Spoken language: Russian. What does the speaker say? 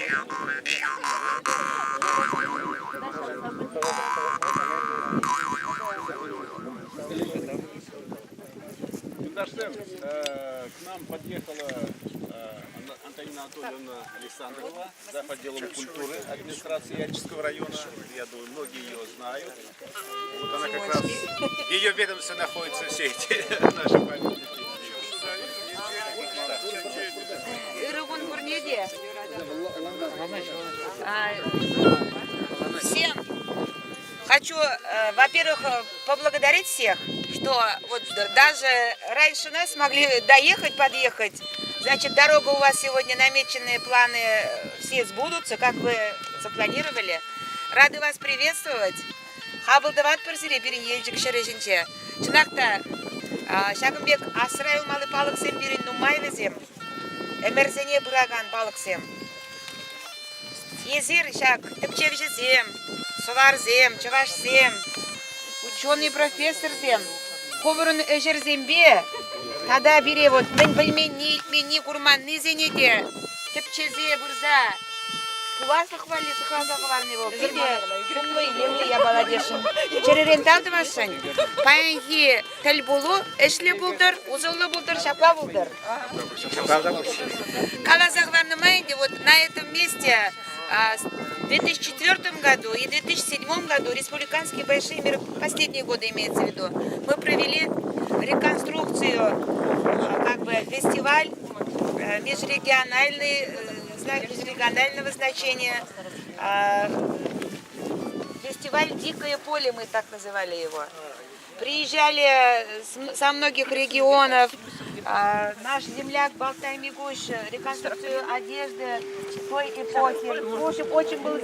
К нам подъехала Антонина Анатольевна Александрова, зав. Отделом культуры администрации Яльчинского района. Я думаю, многие ее знают. Вот она как раз, в ее ведомстве находятся все эти наши памятники. Всем хочу, во-первых, поблагодарить всех, что вот даже раньше нас смогли доехать, подъехать. Значит, дорога у вас сегодня, намеченные планы все сбудутся, как вы запланировали. Рады вас приветствовать. Хабылдават персире переезжик шережинче. Чынакта, Шагымбек асырай умалы балыксем берин нумай везем. Эмерзене бұраган балыксем. Езер шак, тіпчевжізем, суларзем, чывашзем, ученый профессорзем, ковырын өжерзембе, тада бере вот мен білмен не итмен не курман не зенеде, тіпчезе бұрза, куласы хвали сықраза хварны бол, кеде кумлы емлі я баладешін, черерен талтывашын, паянхи тіл болу, эшлі бұлдыр, узылы бұлдыр, шапла бұлдыр. Калаза хварны майынде вот на этом месте в 2004 году и 2007 году республиканские большие мероприятия, последние годы имеется в виду, мы провели реконструкцию, как бы фестиваль межрегионального значения, фестиваль «Дикое поле» мы так называли его. Приезжали со многих регионов, наш земляк Балтай Мигуш, реконструкцию одежды той эпохи. В общем, очень был